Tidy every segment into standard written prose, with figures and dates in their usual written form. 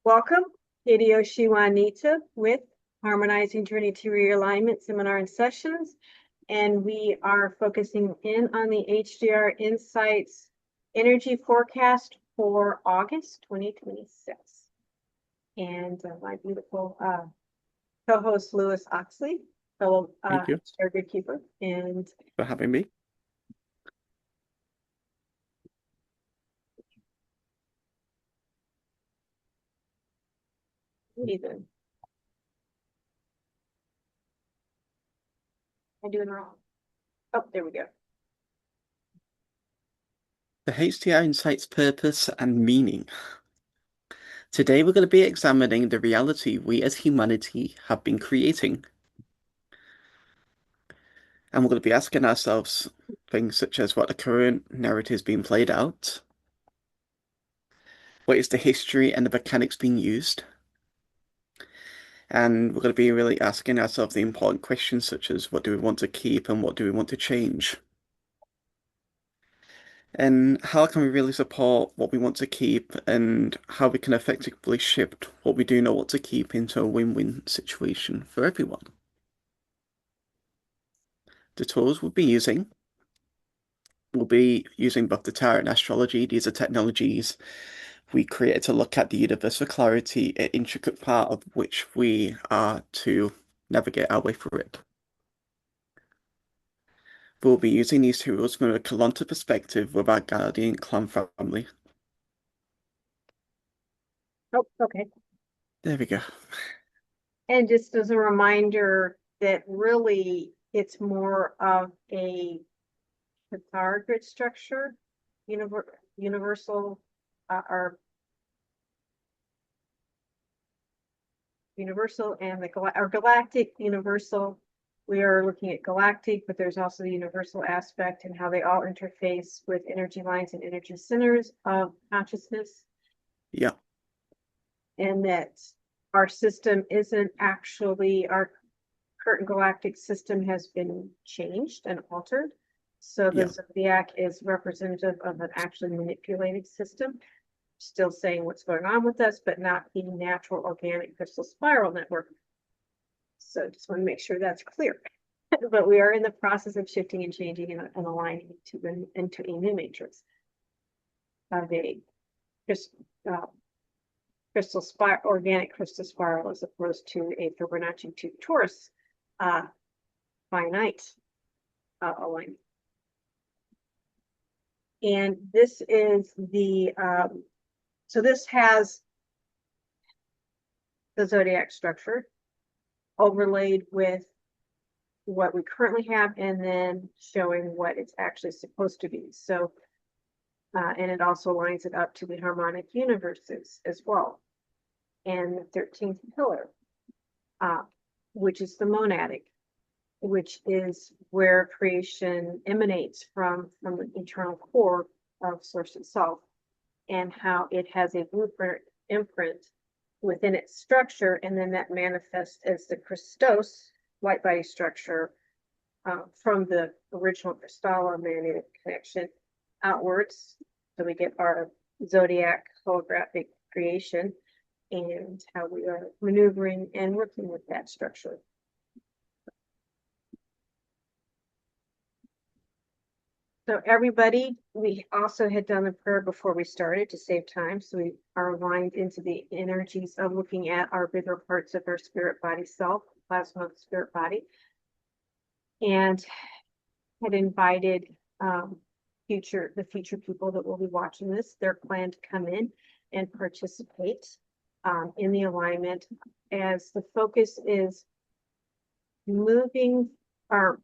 Welcome, Hideo Shiwanita with Harmonizing Journey to Realignment Seminar and Sessions. And we are focusing in on the HJR Insights Energy Forecast for August 2026. And my beautiful co-host, Lewis Oxley, fellow HJR Gridkeeper. And for having me. Ethan. I'm doing wrong. Oh, there we go. The HJR Insights purpose and meaning. Today we're going to be examining the reality we as humanity have been creating. And we're going to be asking ourselves things such as what the current narrative is being played out, what is the history and the mechanics being used, and we're going to be really asking ourselves the important questions such as what do we want to keep and what do we want to change. And how can we really support what we want to keep and how we can effectively shift what we do know what to keep into a win-win situation for everyone. The tools we'll be using both the tarot and astrology. These are technologies we created to look at the universe for clarity, an intricate part of which we are to navigate our way through it. We'll be using these tools from a Kalanta perspective with our guardian clan family. Oh, okay. There we go. And just as a reminder that really it's more of a grid structure, universal or universal and the galactic universal. We are looking at galactic, but there's also the universal aspect and how they all interface with energy lines and energy centers of consciousness. Yeah. And that our system isn't actually, our current galactic system has been changed and altered. So the zodiac is representative of an actually manipulated system, still saying what's going on with us, but not the natural organic crystal spiral network. So just want to make sure that's clear. But we are in the process of shifting and changing and aligning into a new matrix of a crystal spiral, organic crystal spiral, as opposed to a Fibonacci 2 torus finite alignment. And this is the so this has the zodiac structure overlaid with what we currently have and then showing what it's actually supposed to be. So and it also lines it up to the harmonic universes as well. And the 13th pillar, which is the monadic, which is where creation emanates from the internal core of source itself, and how it has a blueprint imprint within its structure, and then that manifests as the Christos light body structure from the original crystalline magnetic connection outwards. So we get our zodiac holographic creation and how we are maneuvering and working with that structure. So everybody, we also had done the prayer before we started to save time. So we are aligned into the energies of looking at our bigger parts of our spirit body self, plasma of the spirit body, and had invited the future people that will be watching this. They're planned to come in and participate in the alignment, as the focus is moving or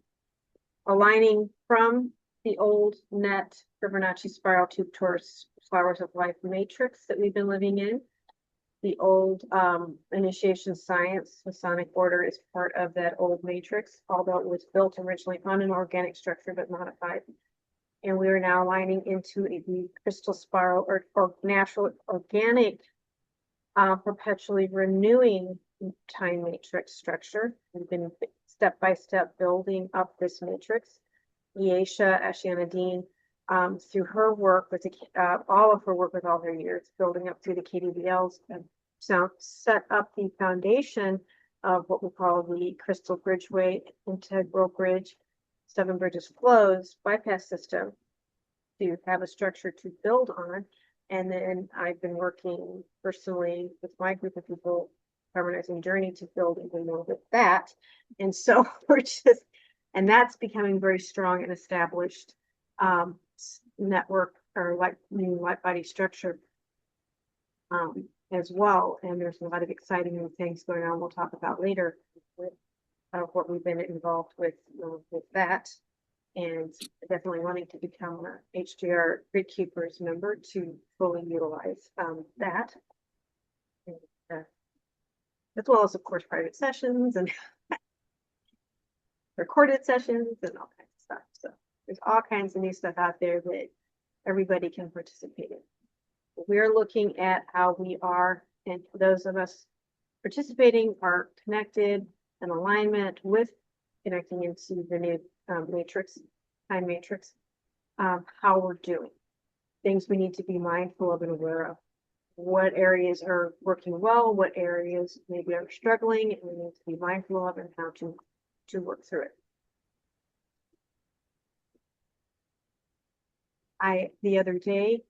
aligning from the old net Fibonacci spiral tube torus flowers of life matrix that we've been living in. The old initiation science Masonic order is part of that old matrix, although it was built originally on an organic structure but modified. And we are now aligning into the crystal spiral or natural organic perpetually renewing time matrix structure. We've been step by step building up this matrix. Yesha Ashiana Dean, through her work with all of her work with all her years, building up through the KDBLs and set up the foundation of what we call the Crystal Bridgeway Integral Bridge, Seven Bridges Flows bypass system to have a structure to build on. And then I've been working personally with my group of people, Harmonizing Journey, to build even more with that. And so and that's becoming very strong and established network or new light body structure as well. And there's a lot of exciting new things going on we'll talk about later with what we've been involved with that. And definitely wanting to become a HJR Gridkeepers member to fully utilize that. And, as well as, of course, private sessions and recorded sessions and all kinds of stuff. So there's all kinds of new stuff out there that everybody can participate in. We're looking at how we are, and those of us participating are connected in alignment with connecting into the new matrix, time matrix, how we're doing. Things we need to be mindful of and aware of. What areas are working well, what areas maybe are struggling, and we need to be mindful of and how to work through it. The other day,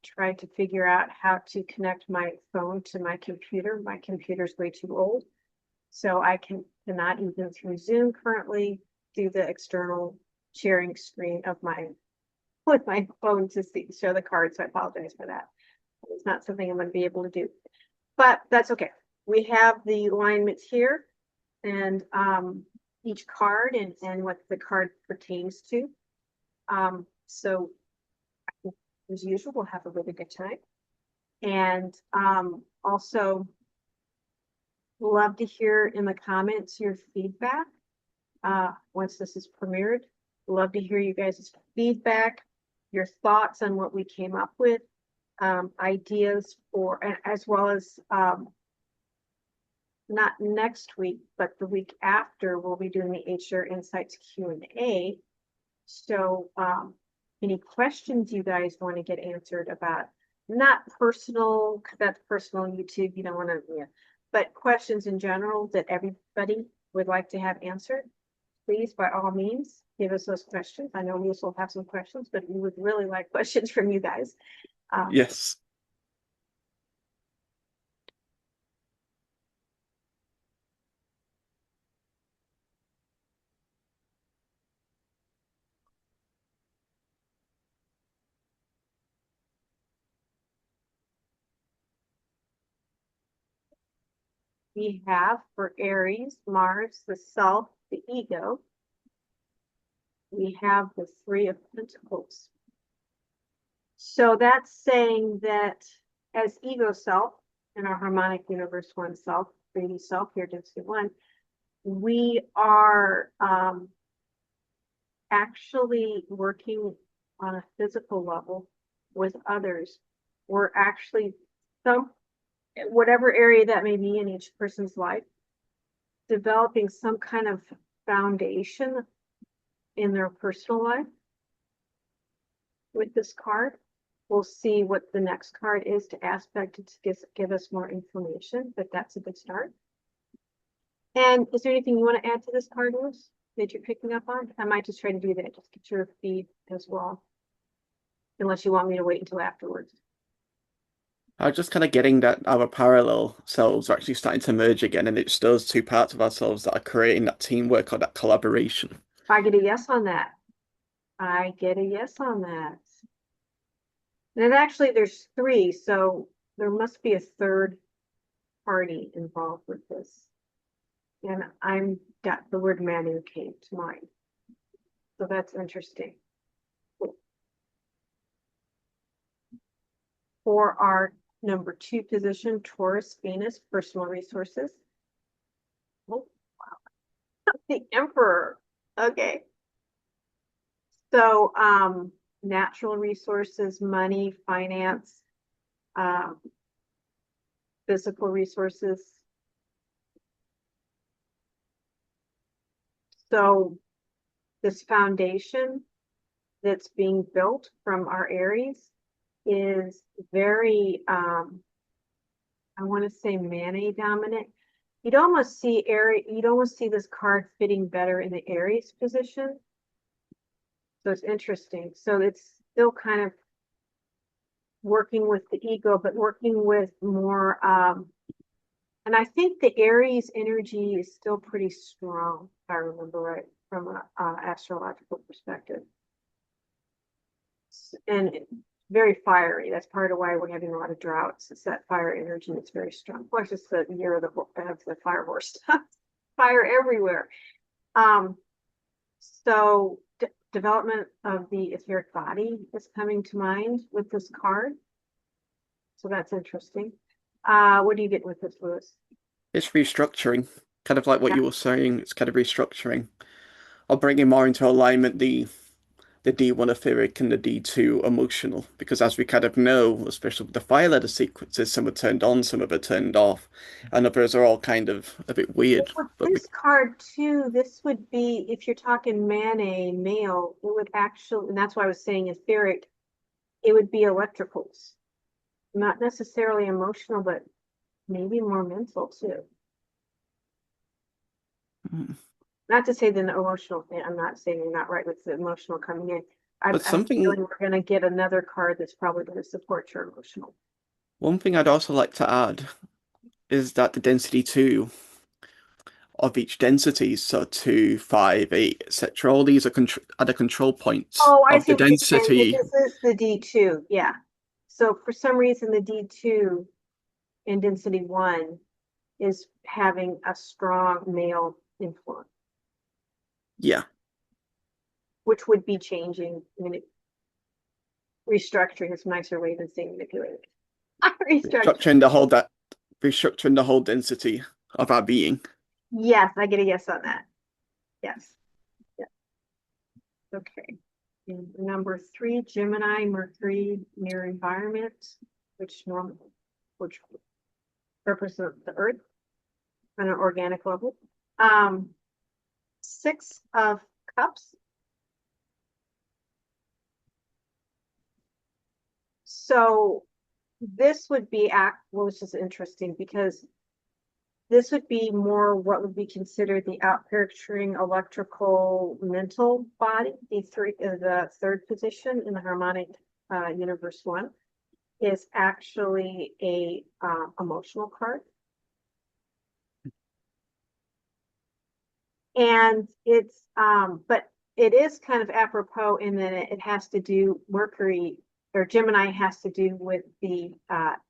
tried to figure out how to connect my phone to my computer. My computer's way too old. So I cannot even through Zoom currently do the external sharing screen of with my phone to show the card. So I apologize for that. It's not something I'm going to be able to do, but that's okay. We have the alignments here and each card and what the card pertains to. So as usual, we'll have a really good time. And also love to hear in the comments your feedback. Once this is premiered, love to hear you guys' feedback, your thoughts on what we came up with, ideas for, as well as not next week, but the week after, we'll be doing the HJR Insights Q&A. So any questions you guys want to get answered about, not personal, because that's personal YouTube, you don't want to, but questions in general that everybody would like to have answered, please, by all means, give us those questions. I know we will have some questions, but we would really like questions from you guys. Yes. We have for Aries, Mars, the self, the ego. We have the Three of Pentacles. So that's saying that as ego self in our harmonic universe one self, 3D self here, density one, we are actually working on a physical level with others. We're actually whatever area that may be in each person's life, developing some kind of foundation in their personal life with this card. We'll see what the next card is to aspect to give us more information, but that's a good start. And is there anything you want to add to this card, Lewis, that you're picking up on? I might just try to do that, just get your feed as well, unless you want me to wait until afterwards. I was just kind of getting that our parallel selves are actually starting to merge again, and it's those two parts of ourselves that are creating that teamwork or that collaboration. I get a yes on that. I get a yes on that. And actually, there's three, so there must be a third party involved with this. And I'm got the word Manu came to mind. So that's interesting. For our number 2 position, Taurus, Venus, personal resources. Oh, wow. The Emperor. Okay. So, natural resources, money, finance, physical resources. So this foundation that's being built from our Aries is very, I want to say Manet dominant. You'd almost see this card fitting better in the Aries position. So it's interesting. So it's still kind of working with the ego, but working with more, and I think the Aries energy is still pretty strong, if I remember right, from an astrological perspective. And very fiery. That's part of why we're having a lot of droughts. It's that fire energy that's very strong. Of course, it's the year of the fire horse stuff. Fire everywhere. So development of the etheric body is coming to mind with this card. So that's interesting. What do you get with this, Lewis? It's restructuring, kind of like what Yeah. you were saying. It's kind of restructuring, or bringing more into alignment the D1 etheric and the D2 emotional, because as we kind of know, especially with the fire letter sequences, some are turned on, some of are turned off, and others are all kind of a bit weird. With But this card too, this would be, if you're talking Manet, male, it would actually, and that's why I was saying etheric, it would be electricals. Not necessarily emotional, but maybe more mental too. Not to say the emotional thing, I'm not saying you're not right with the emotional coming in. I'm something, feeling we're going to get another card that's probably going to support your emotional. one thing I'd also like to add is that the density 2 of each density, so 2, 5, 8, etc., all these are the control points Oh, I of see the what you're saying. density. This is the D2, yeah. So for some reason, the D2 in density 1 is having a strong male influence, Yeah, which would be changing. I mean, restructuring is a nicer way than saying manipulating. Restructuring. restructuring the whole density of our being. Yes, I get a yes on that. Yes. Yeah. Okay. And number 3, Gemini, Mercury, near environment, which represents the Earth on an organic level. 6 of Cups. So this would be which is interesting because this would be more what would be considered the out-picturing electrical mental body. The third position in the harmonic universe 1 is actually a emotional card. And it's but it is kind of apropos in that it has to do Mercury or Gemini has to do with the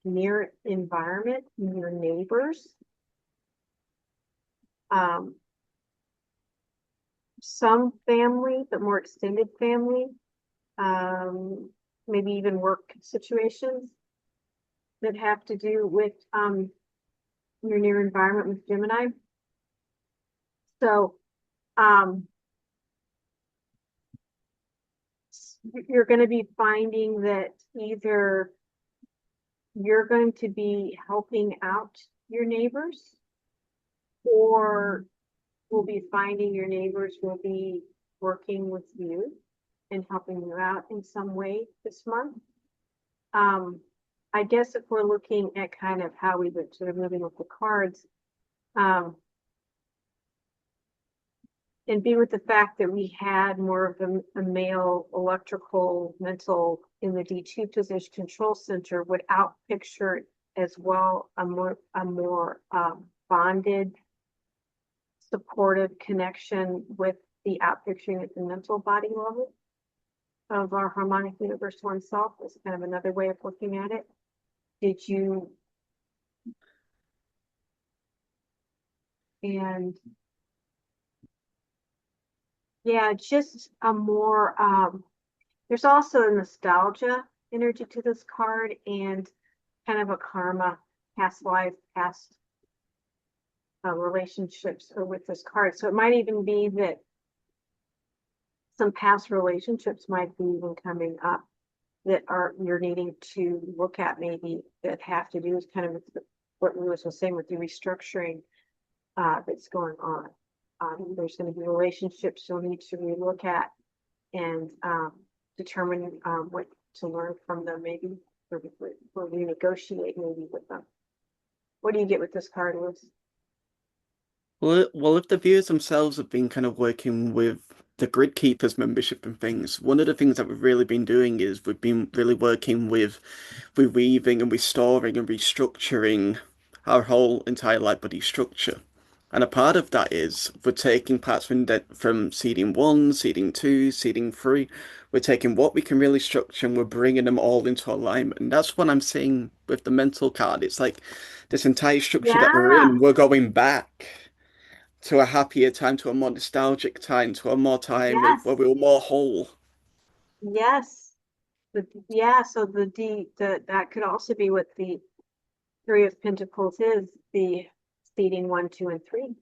near environment, your neighbors. Some family, but more extended family, maybe even work situations that have to do with your near environment with Gemini. So you're going to be finding that either you're going to be helping out your neighbors, or we'll be finding your neighbors will be working with you and helping you out in some way this month. I guess if we're looking at kind of how we would sort of moving with the cards, and be with the fact that we had more of a male electrical mental in the D2 position control center would outpicture as well a more bonded, supportive connection with the outpicturing at the mental body level of our harmonic universe oneself is kind of another way of looking at it. Did you? And yeah, just a more, there's also a nostalgia energy to this card and kind of a karma, past life, past relationships are with this card. So it might even be that some past relationships might be even coming up that you're needing to look at, maybe that have to do with kind of what Lewis was saying with the restructuring that's going on. There's going to be relationships you'll need to relook at and determine what to learn from them, maybe or renegotiate maybe with them. What do you get with this card, Liz? Well, if the viewers themselves have been kind of working with the Gridkeepers membership and things, one of the things that we've really been doing is we've been really working with reweaving and restoring and restructuring our whole entire light body structure. And a part of that is we're taking parts from seeding one, seeding two, seeding three. We're taking what we can really structure and we're bringing them all into alignment. And that's what I'm seeing with the mental card. It's like this entire structure that we're Yeah, in, we're going back to a happier time, to a more nostalgic time, to a more time of where yes, we were more whole. yes. Yeah, so that could also be what the Three of Pentacles is, the seating 1, 2, and 3,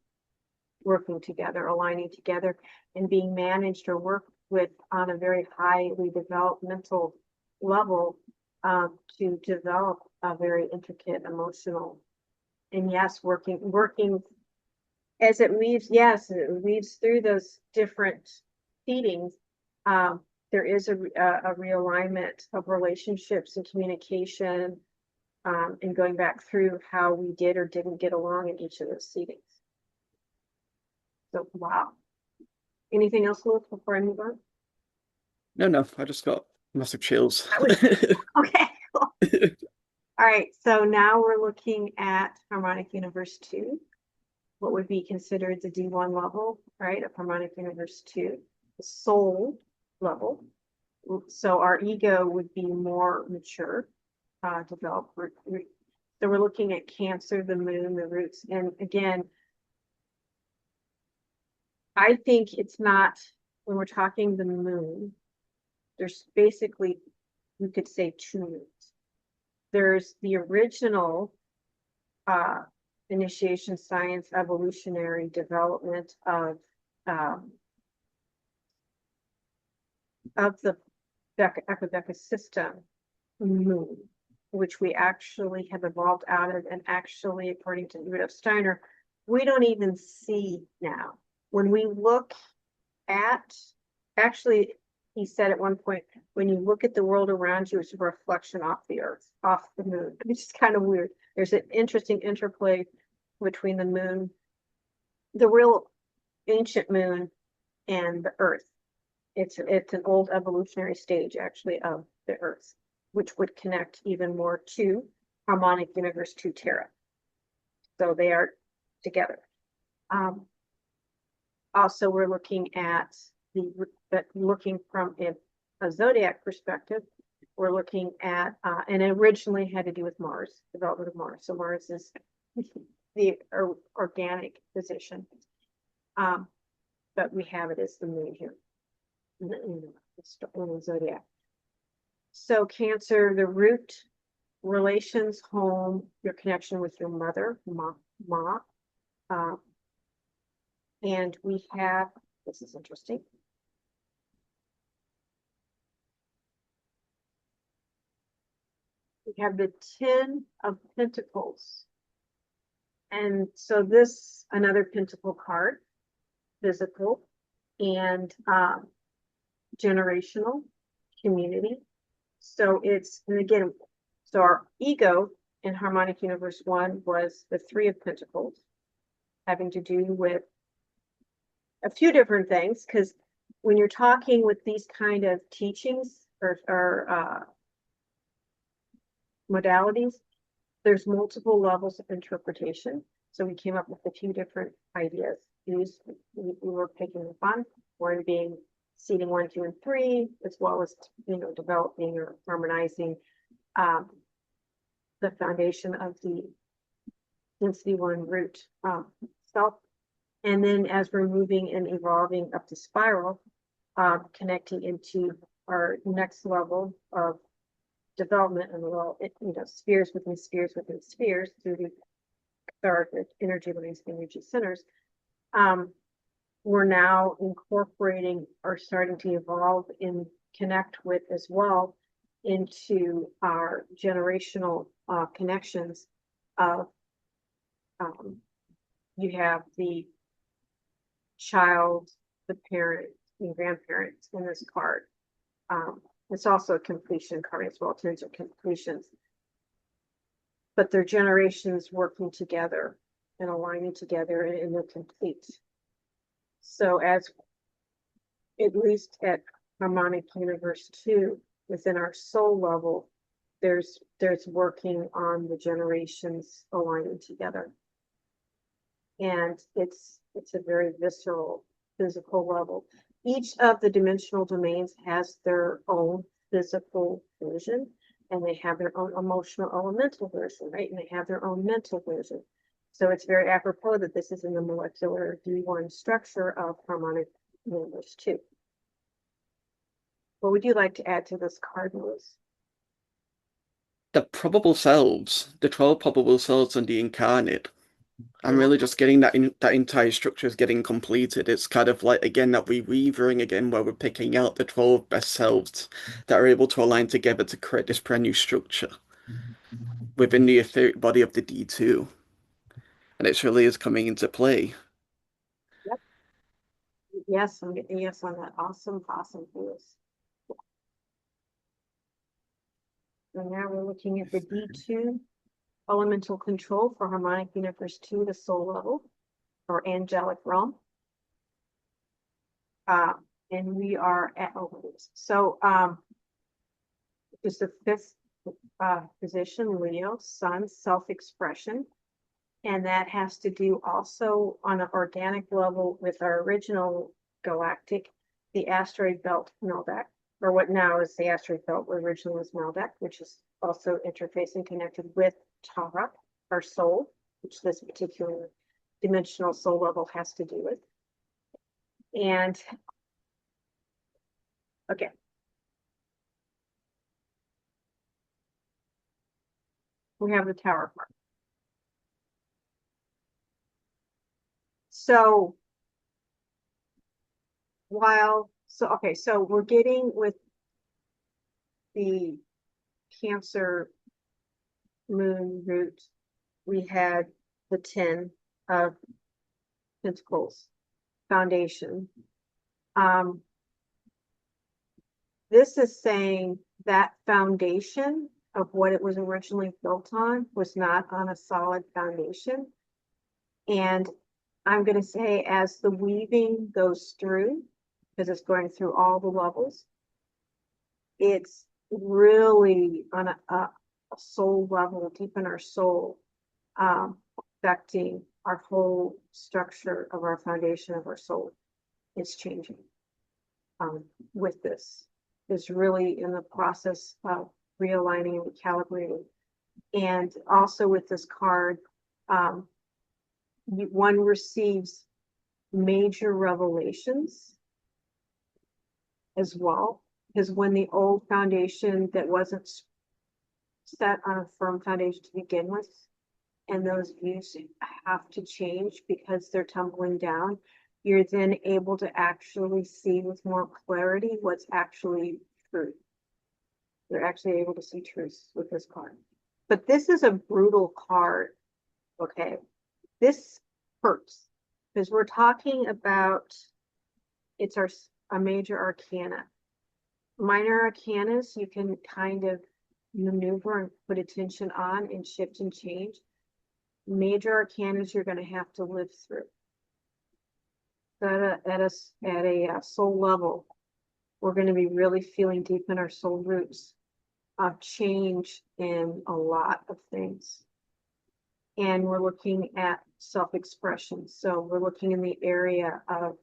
working together, aligning together, and being managed or worked with on a very highly developmental level, to develop a very intricate emotional, and yes, working as it weaves, yes, it weaves through those different feedings. There is a realignment of relationships and communication, and going back through how we did or didn't get along in each of those seatings. So, wow. Anything else, Luke, before I move on? No, I just got massive chills. That was okay. Cool. All right, so now we're looking at Harmonic Universe 2, what would be considered the D1 level, right, of Harmonic Universe 2, the soul level. So our ego would be more mature, developed. So we're looking at Cancer, the moon, the roots. And again, I think it's not, when we're talking the moon, there's basically, you could say, two moons. There's the original initiation science, evolutionary development um, of the Ecodeka system moon, which we actually have evolved out of, and actually, according to Rudolf Steiner, we don't even see now. When we look at, actually, he said at one point, when you look at the world around you, it's a reflection off the earth, off the moon, which is kind of weird. There's an interesting interplay between the moon, the real ancient moon, and the earth. It's an old evolutionary stage, actually, of the earth, which would connect even more to Harmonic Universe 2 Terra. So they are together. Also, we're looking at looking from a zodiac perspective. We're looking at, and it originally had to do with Mars, development of Mars. So Mars is the organic position, but we have it as the moon here in the zodiac. So Cancer, the root, relations, home, your connection with your mother, ma. And we have, this is interesting. We have the 10 of Pentacles. And so this, another Pentacle card, physical and generational, community. So it's, and again, so our ego in Harmonic Universe 1 was the 3 of Pentacles, having to do with a few different things, because when you're talking with these kind of teachings or modalities, there's multiple levels of interpretation. So we came up with a few different ideas. We were picking up on one being seeding 1, 2, and 3, as well as developing or harmonizing the foundation of the density 1 root self. And then as we're moving and evolving up the spiral, connecting into our next level of development and spheres within spheres within spheres through the cathartic energy lines, energy centers. We're now incorporating or starting to evolve and connect with as well into our generational connections of you have the child, the parent, and grandparents in this card. It's also a completion card as well, tens of completions. but their generations working together and aligning together, and they're complete. So as at least at Harmonic Universe 2, within our soul level, there's working on the generations aligning together. And it's a very visceral, physical level. Each of the dimensional domains has their own physical version, and they have their own emotional elemental version, right? And they have their own mental version. So it's very apropos that this is in the molecular D1 structure of Harmonic Universe 2. What would you like to add to this card, Lewis? The probable selves, the 12 probable selves and the incarnate. I'm Yeah. really just getting that that entire structure is getting completed. It's kind of like again that reweavering again where we're picking out the 12 best selves that are able to align together to create this brand new structure within the etheric body of the D2. And it really is coming into play. Yep. Yes, I'm getting yes on that. Awesome, Lewis. So now we're looking at the D2 elemental control for Harmonic Universe 2, the soul level, or angelic realm. And we are at so just the fifth position, Leo, sun, self-expression. And that has to do also on an organic level with our original galactic, the asteroid belt Meldak, or what now is the asteroid belt, what originally was Meldak, which is also interfacing connected with Tara, our soul, which this particular dimensional soul level has to do with. And okay. We have the tower part. So so we're getting with the Cancer moon root, we had the 10 of Pentacles foundation. This is saying that foundation of what it was originally built on was not on a solid foundation. And I'm going to say as the weaving goes through, because it's going through all the levels, it's really on a soul level, deep in our soul, affecting our whole structure of our foundation of our soul. It's changing with this. It's really in the process of realigning and recalibrating. And also with this card, one receives major revelations as well, because when the old foundation that wasn't set on a firm foundation to begin with, and those views have to change because they're tumbling down, you're then able to actually see with more clarity what's actually true. You're actually able to see truths with this card. But this is a brutal card, okay? This hurts because we're talking about, it's a major arcana. Minor arcanas, you can kind of maneuver and put attention on and shift and change. Major arcanas you're going to have to live through. At a soul level, we're going to be really feeling deep in our soul roots of change in a lot of things. And we're looking at self-expression. So we're looking in the area of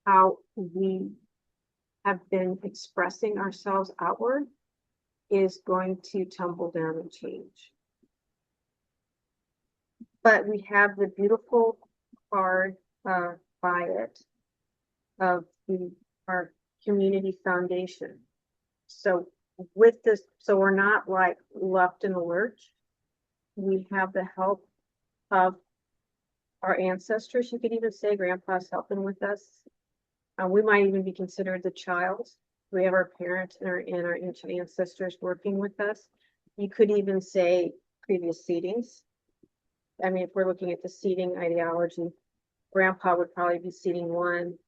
how we have been expressing ourselves outward is going to tumble down and change. But we have the beautiful card by it of our community foundation. So with this, so we're not like left in a lurch. We have the help of our ancestors. You could even say grandpa's helping with us. We might even be considered the child. We have our parents and our ancient ancestors working with us. You could even say previous seedings. I mean, if we're looking at the seeding ideology, grandpa would probably be seeding 1,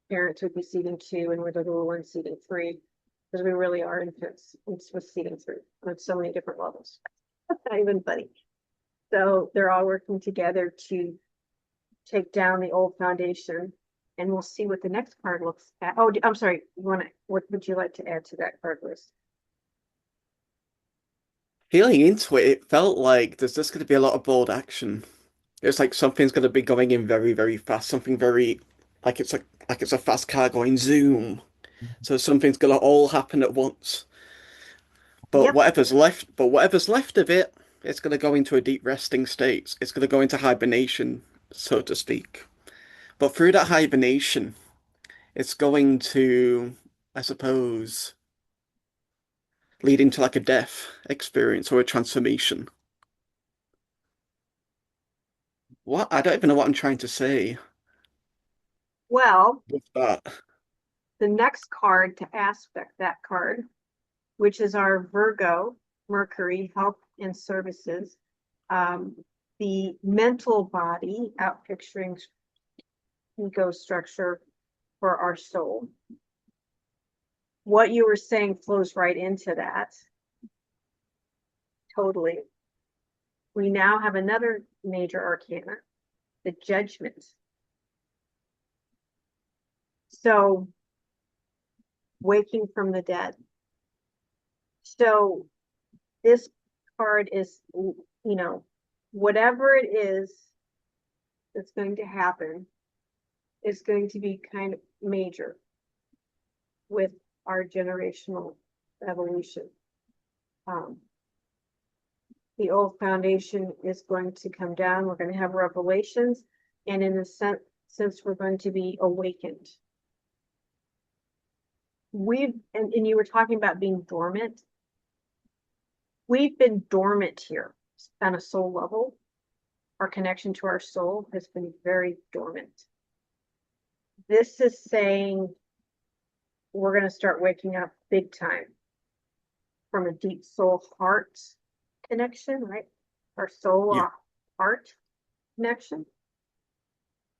parents would be seeding 2, and we're the little one seeding 3. because we really are infants. It's with seeing through on so many different levels. That's not even funny. So they're all working together to take down the old foundation, and we'll see what the next card looks at. Oh, I'm sorry. What would you like to add to that card list? Feeling into it, it felt like there's just going to be a lot of bold action. It's like something's going to be going in very, very fast. Something very like it's a fast car going zoom. So something's going to all happen at once. Yep. But whatever's left of it, it's going to go into a deep resting state. It's going to go into hibernation, so to speak. But through that hibernation, it's going to, I suppose, lead into like a death experience or a transformation. What? I don't even know what I'm trying to say Well, with that. the next card to aspect that card, which is our Virgo, Mercury, health and services, um, the mental body, out picturing ego structure for our soul. What you were saying flows right into that. Totally. We now have another major arcana, the judgment. So, waking from the dead. So, this card is, whatever it is that's going to happen is going to be kind of major with our generational evolution. The old foundation is going to come down. We're going to have revelations, and in a sense, we're going to be awakened. And you were talking about being dormant. We've been dormant here on a soul level. Our connection to our soul has been very dormant. This is saying we're going to start waking up big time from a deep soul heart connection, right? Our soul, Yeah. our heart connection.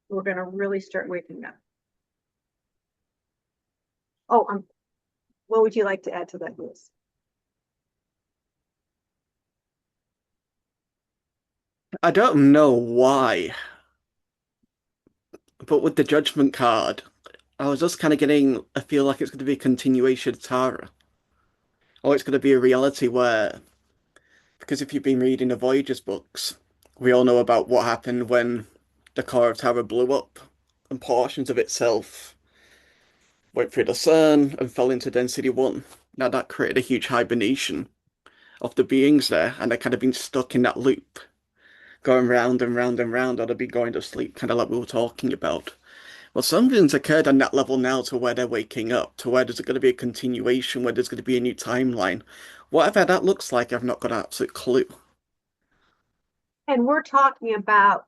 We're going to really start waking up. Oh, what would you like to add to that list? I don't know why, but with the judgment card, I was just kind of getting a feel like it's going to be a continuation of Tara. Or it's going to be a reality where, because if you've been reading the Voyager's books, we all know about what happened when the core of Tara blew up and portions of itself went through the sun and fell into density 1. Now that created a huge hibernation of the beings there, and they've kind of been stuck in that loop, going round and round and round, or they'll be going to sleep, kind of like we were talking about. Well, something's occurred on that level now to where they're waking up, to where there's going to be a continuation, where there's going to be a new timeline. Whatever that looks like, I've not got an absolute clue. And we're talking about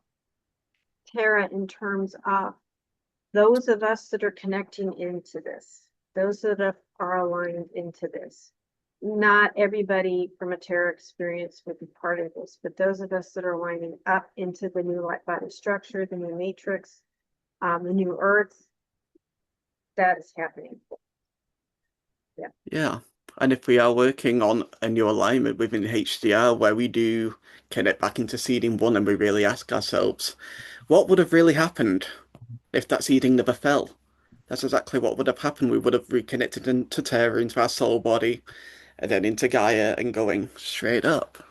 Tara in terms of those of us that are connecting into this, those that are aligned into this. Not everybody from a Terra experience would be part of this, but those of us that are lining up into the new light body structure, the new matrix, the new earth, that is happening. Yeah. Yeah. And if we are working on a new alignment within HDR where we do connect back into seeding 1 and we really ask ourselves, what would have really happened if that seeding never fell? That's exactly what would have happened. We would have reconnected into Terra, into our soul body, and then into Gaia and going straight up.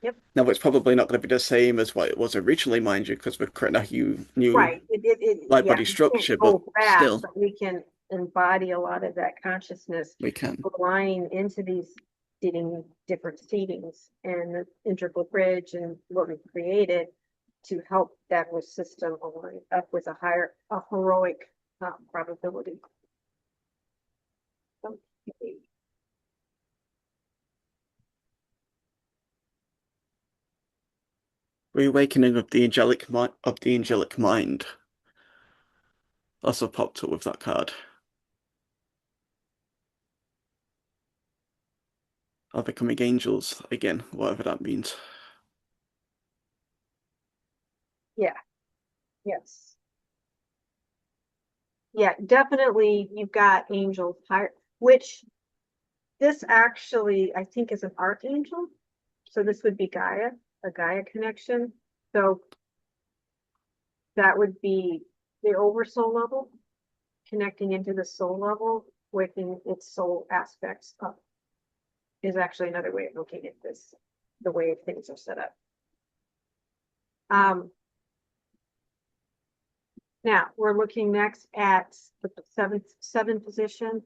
Yep. Now, it's probably not going to be the same as what it was originally, mind you, because we're creating a new Right. light Yeah, body we can't structure, but go back, still, but we can embody a lot of that consciousness we can. aligning into these different seedings and the integral bridge and what we created to help that system align up with a heroic probability. Okay. Reawakening of the angelic mind also popped up with that card. Are becoming angels again, whatever that means. Yeah. Yes. Yeah, definitely you've got angels, higher, which this actually, I think, is an archangel. So this would be Gaia, a Gaia connection. So that would be the oversoul level, connecting into the soul level, waking its soul aspects up is actually another way of looking at this, the way things are set up. Now we're looking next at the seventh position,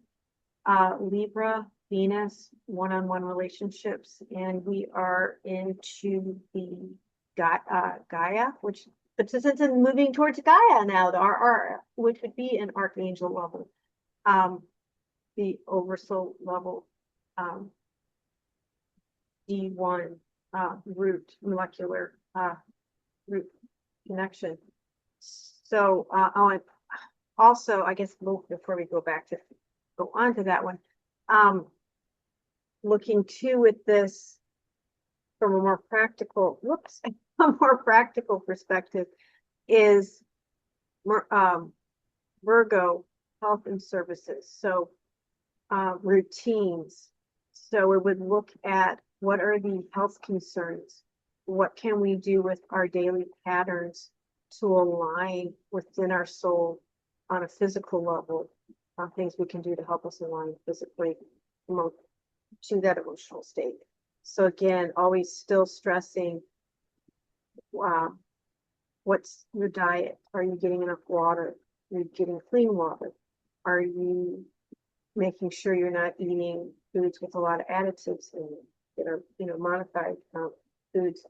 Libra, Venus, one-on-one relationships, and we are into the Gaia, which is moving towards Gaia now, which would be an archangel level, the oversoul level, D1 root molecular root connection. So also, I guess before we go on to that one, looking too at this from a more practical, a more practical perspective is Virgo health and services. So routines. So we would look at what are the health concerns? What can we do with our daily patterns to align within our soul on a physical level? Things we can do to help us align physically to that emotional state. So again, always still stressing, what's your diet? Are you getting enough water? Are you getting clean water? Are you making sure you're not eating foods with a lot of additives in it that are, modified foods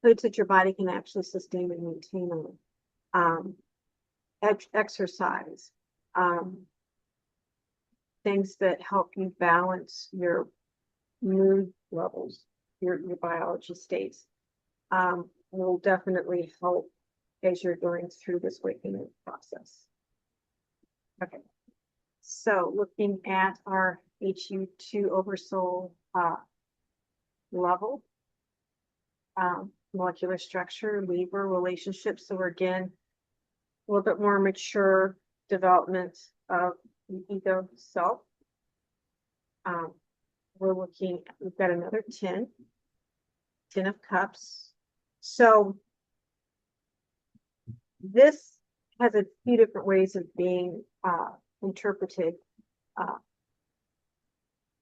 that your body can actually sustain and maintain on. Exercise, things that help you balance your mood levels, your biology states, will definitely help as you're going through this awakening process. Okay, so looking at our HU2 oversoul level, molecular structure, Libra relationships. So we're again a little bit more mature development of the ego self. We've got another 10 of cups. So this has a few different ways of being interpreted.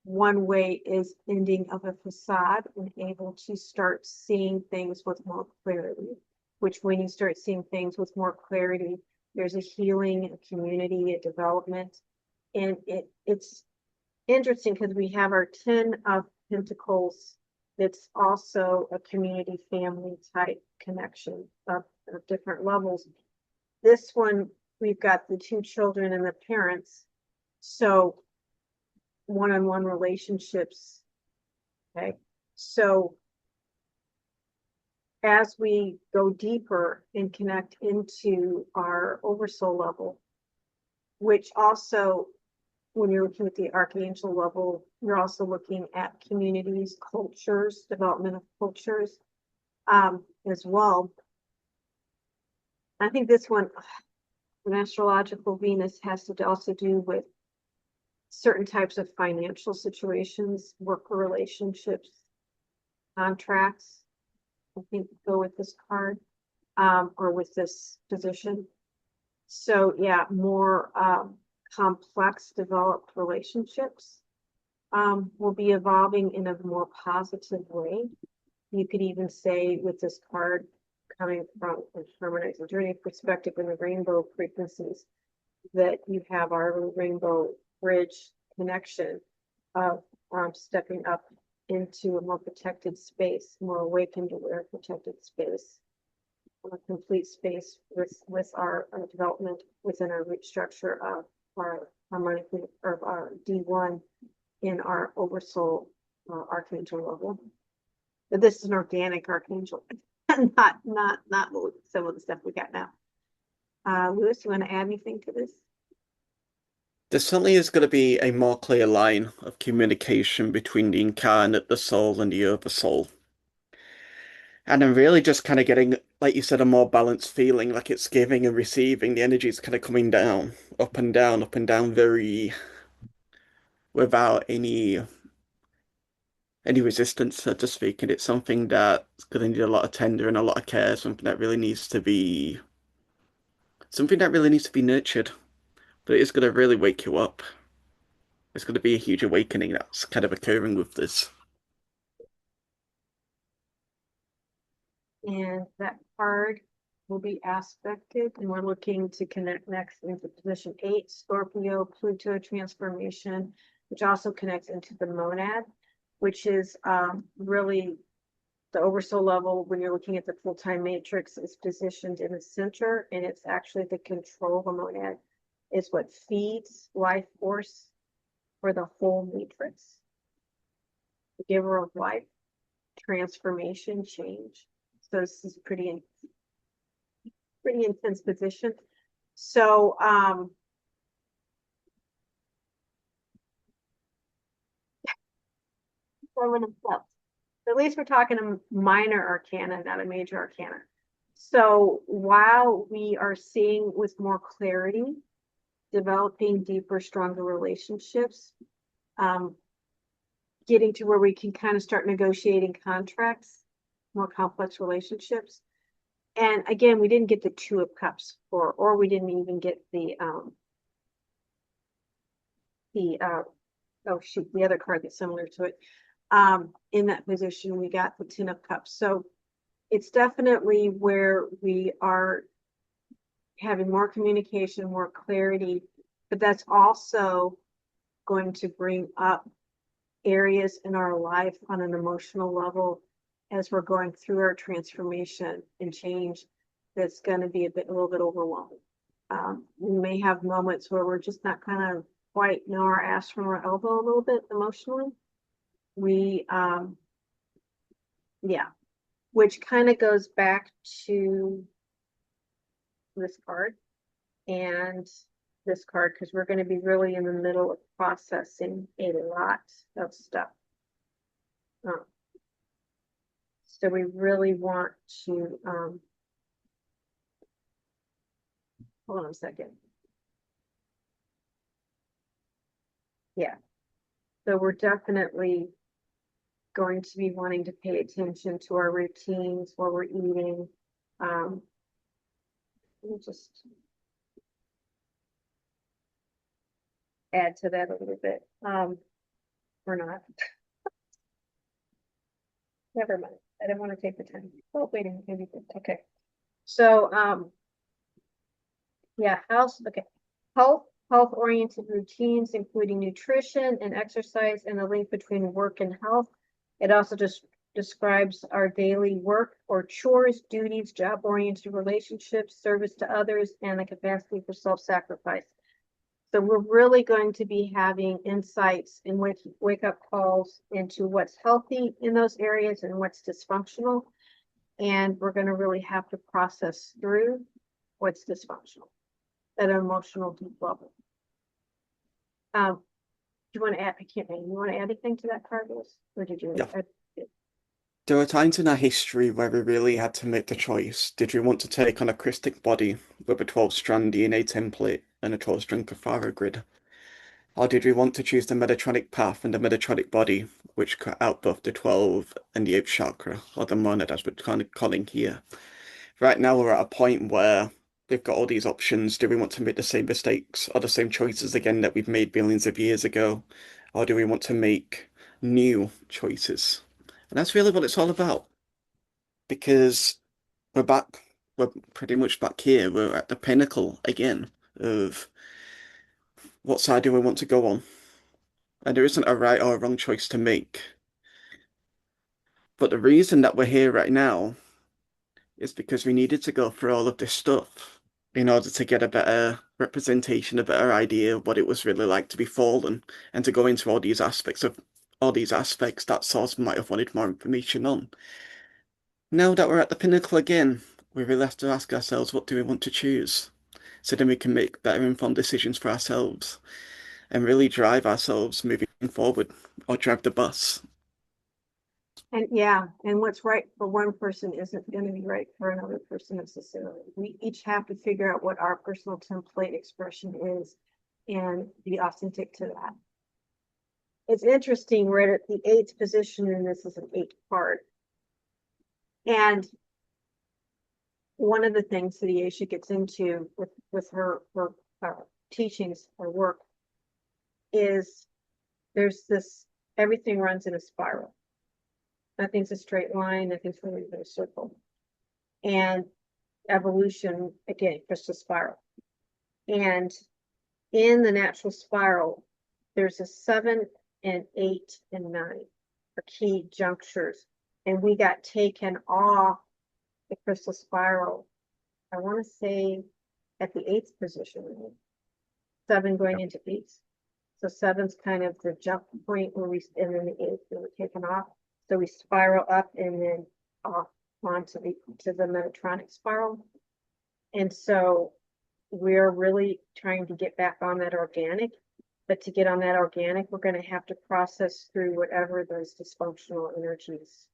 One way is ending of a facade and able to start seeing things with more clarity, which when you start seeing things with more clarity, there's a healing, a community, a development. And it's interesting because we have our 10 of Pentacles. It's also a community family type connection of different levels. This one, we've got the 2 children and the parents. So one-on-one relationships. Okay. So as we go deeper and connect into our oversoul level, which also, when you're looking at the archangel level, you're also looking at communities, cultures, development of cultures, as well. I think this one, an astrological Venus, has to also do with certain types of financial situations, work relationships, contracts. I think go with this card, or with this position. So yeah, more complex developed relationships will be evolving in a more positive way. You could even say with this card coming from a Harmonizing Journey perspective in the rainbow frequencies, that you have our rainbow bridge connection of stepping up into a more protected space, more awakened, aware, protected space, a complete space with our development within our root structure of our harmonic or our D1 in our oversoul archangel level. But this is an organic archangel, not some of the stuff we got now. Lewis, you want to add anything to this? There certainly is going to be a more clear line of communication between the incarnate, the soul, and the oversoul. And I'm really just kind of getting, like you said, a more balanced feeling, like it's giving and receiving. The energy is kind of coming down, up and down, very without any resistance, so to speak. And it's something that's going to need a lot of tender and a lot of care, something that really needs to be nurtured, but it is going to really wake you up. It's going to be a huge awakening that's kind of occurring with this. And that card will be aspected, and we're looking to connect next into position 8, Scorpio, Pluto transformation, which also connects into the monad, which is really the oversoul level. When you're looking at the full-time matrix, is positioned in the center, and it's actually the control. The monad is what feeds life force for the whole matrix, the giver of life, transformation, change. So this is pretty intense position. So at least we're talking a minor arcana, not a major arcana. So while we are seeing with more clarity, developing deeper, stronger relationships, getting to where we can kind of start negotiating contracts, more complex relationships. And again, we didn't get the Two of Cups, or we didn't even get the the other card that's similar to it. In that position, we got the Ten of Cups. So it's definitely where we are having more communication, more clarity, but that's also going to bring up areas in our life on an emotional level as we're going through our transformation and change that's going to be a little bit overwhelming. We may have moments where we're just not kind of quite know our ass from our elbow a little bit emotionally. Yeah, which kind of goes back to this card and this card, because we're going to be really in the middle of processing a lot of stuff. So we really want to, hold on a second. Yeah. So we're definitely going to be wanting to pay attention to our routines while we're eating. Let me just add to that a little bit. Or not. Never mind. I didn't want to take the time. Oh, wait, maybe okay. So yeah, okay. Health-oriented routines, including nutrition and exercise, and the link between work and health. It also just describes our daily work or chores, duties, job-oriented relationships, service to others, and the capacity for self-sacrifice. So we're really going to be having insights and wake-up calls into what's healthy in those areas and what's dysfunctional. And we're going to really have to process through what's dysfunctional at an emotional deep level. Do you want to add? I can't remember. You want to add anything to that card, Liz? Or did you? Yeah. There were times in our history where we really had to make the choice. Did we want to take on a Christic body with a 12-strand DNA template and a 12-strand Kafara grid? Or did we want to choose the Metatronic path and the Metatronic body, which cut out both the 12 and the 8th chakra, or the monad as we're kind of calling here? Right now we're at a point where we've got all these options. Do we want to make the same mistakes or the same choices again that we've made billions of years ago? Or do we want to make new choices? And that's really what it's all about. Because we're pretty much back here. We're at the pinnacle again of what side do we want to go on? And there isn't a right or a wrong choice to make. But the reason that we're here right now is because we needed to go through all of this stuff in order to get a better representation, a better idea of what it was really like to be fallen, and to go into all these aspects that Source might have wanted more information on. Now that we're at the pinnacle again, we really have to ask ourselves, what do we want to choose? So then we can make better informed decisions for ourselves and really drive ourselves moving forward, or drive the bus. And yeah, and what's right for one person isn't going to be right for another person necessarily. We each have to figure out what our personal template expression is and be authentic to that. it's interesting, we're at the 8th position, and this is an 8th part. And one of the things that Aisha gets into with her teachings or work is there's this, everything runs in a spiral. Nothing's a straight line, nothing's really a circle. And evolution, again, just a spiral. And in the natural spiral, there's a 7 and 8 and 9 are key junctures. And we got taken off the crystal spiral, I want to say at the 8th position, 7 going into 8. So 7's kind of the jump point where we, and then the 8th we were taken off. So we spiral up and then off onto the Metatronic spiral. And so we're really trying to get back on that organic. But to get on that organic, we're going to have to process through whatever those dysfunctional energies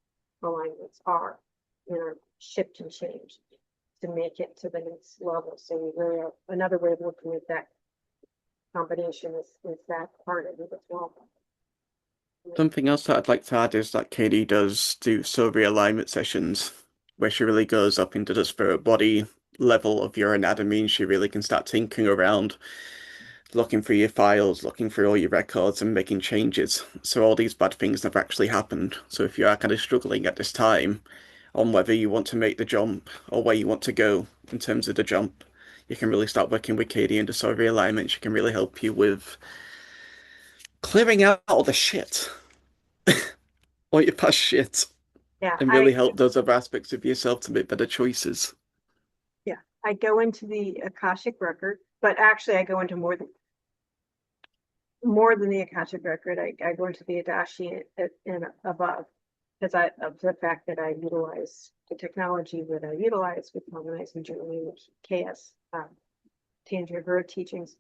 alignments are, you know, shift and change to make it to the next level. So we really are, another way of looking at that combination is that part of it as well. Something else that I'd like to add is that Katie does do soul realignment sessions where she really goes up into the spirit body level of your anatomy, and she really can start tinkering around, looking through your files, looking through all your records and making changes. So all these bad things never actually happened. So if you are kind of struggling at this time on whether you want to make the jump or where you want to go in terms of the jump, you can really start working with Katie into soul realignment. She can really help you with clearing out all the shit, all your past shit, Yeah, and really help those other aspects of yourself to make better choices. yeah, I go into the Akashic record, but actually I go into more than the Akashic record. I go into the Adashi and above, because of the fact that I utilize the technology that I utilize with Harmonizing Journey, which KS, Tangier Bird teachings.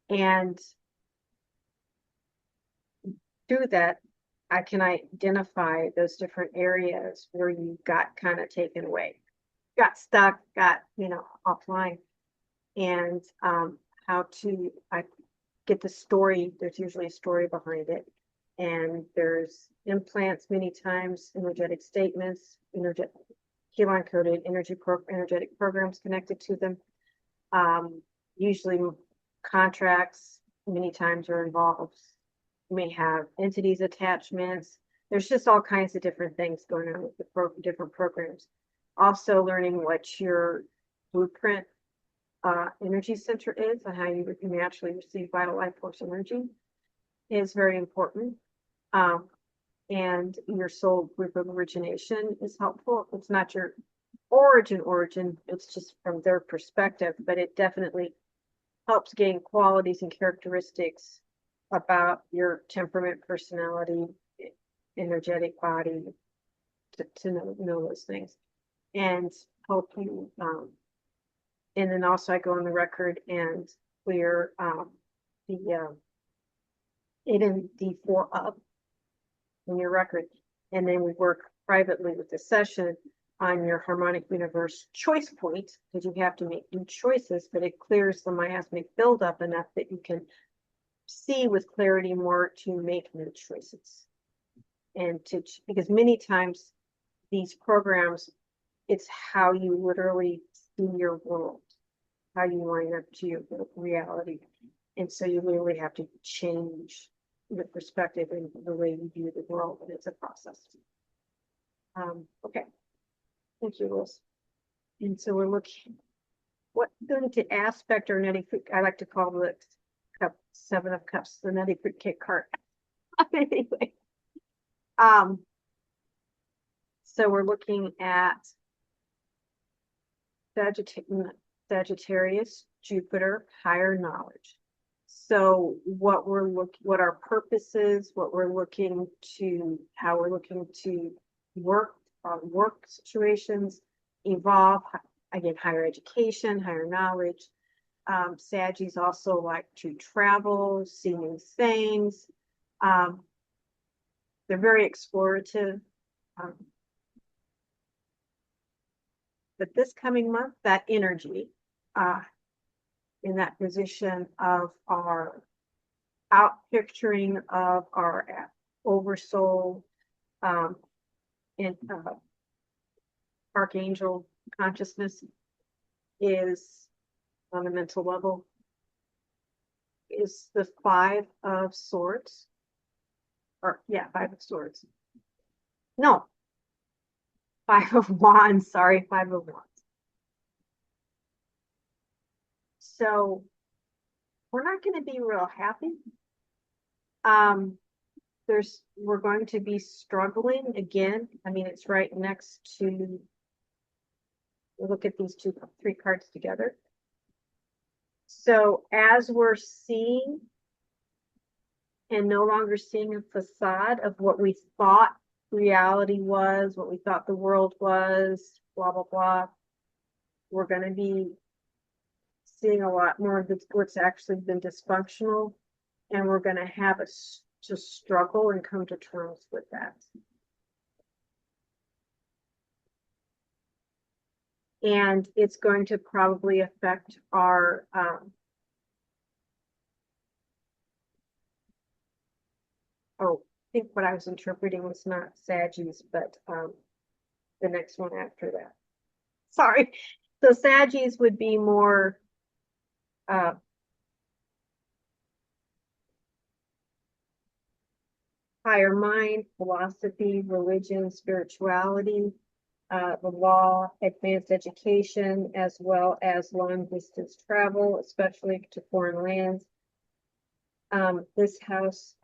And through that, I can identify those different areas where you got kind of taken away, got stuck, got, you know, offline, and how to get the story. There's usually a story behind it. And there's implants many times, energetic statements, Helon coded energetic programs connected to them. Usually contracts many times are involved. You may have entities attachments. There's just all kinds of different things going on with the different programs. Also learning what your blueprint energy center is and how you naturally receive vital life force energy is very important. And your soul group of origination is helpful. It's not your origin, it's just from their perspective, but it definitely helps gain qualities and characteristics about your temperament, personality, energetic body, to know those things and help you. And then also I go on the record and clear the 8 and D4 up in your record. And then we work privately with the session on your harmonic universe choice point, because you have to make new choices, but it clears the miasmic buildup enough that you can see with clarity more to make new choices. And because many times these programs, it's how you literally see your world, how you line up to your reality. And so you literally have to change the perspective and the way you view the world, and it's a process. Okay, thank you, Rose. And so we're looking, what going to aspect or nutty fruit, I like to call the cup 7 of cups, the nutty fruit cake cart. Anyway, so we're looking at Sagittarius, Jupiter, higher knowledge. So what our purpose is, what we're looking to, how we're looking to work situations, evolve, again, higher education, higher knowledge. Saggies also like to travel, see new things. They're very explorative. But this coming month, that energy in that position of our out picturing of our oversoul, and archangel consciousness is on the mental level is the Five of Swords, or yeah, Five of Swords. No, Five of Wands. Sorry, Five of Wands. So we're not going to be real happy. We're going to be struggling again. I mean, it's right next to, look at these three cards together. So as we're seeing and no longer seeing a facade of what we thought reality was, what we thought the world was, blah, blah, blah, we're going to be seeing a lot more of what's actually been dysfunctional, and we're going to have to struggle and come to terms with that. And it's going to probably affect our oh, I think what I was interpreting was not Saggies, but the next one after that. Sorry. So Saggies would be more higher mind, philosophy, religion, spirituality, the law, advanced education, as well as long distance travel, especially to foreign lands. This house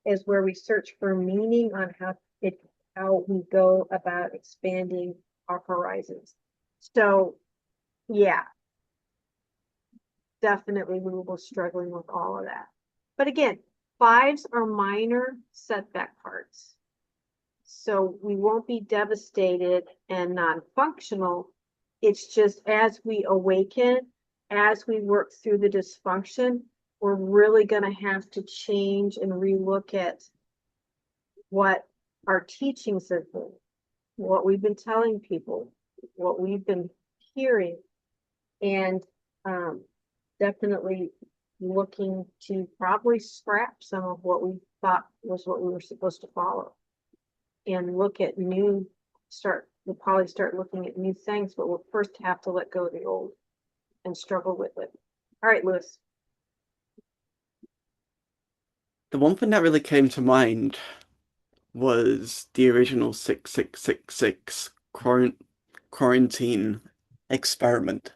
is where we search for meaning on how we go about expanding our horizons. So yeah, definitely we will be struggling with all of that. But again, fives are minor setback cards. So we won't be devastated and non-functional. It's just as we awaken, as we work through the dysfunction, we're really going to have to change and relook at what our teachings have been, what we've been telling people, what we've been hearing, and definitely looking to probably scrap some of what we thought was what we were supposed to follow and look at we'll probably start looking at new things, but we'll first have to let go of the old and struggle with it. All right, Lewis. The one thing that really came to mind was the original 6666 quarantine experiment.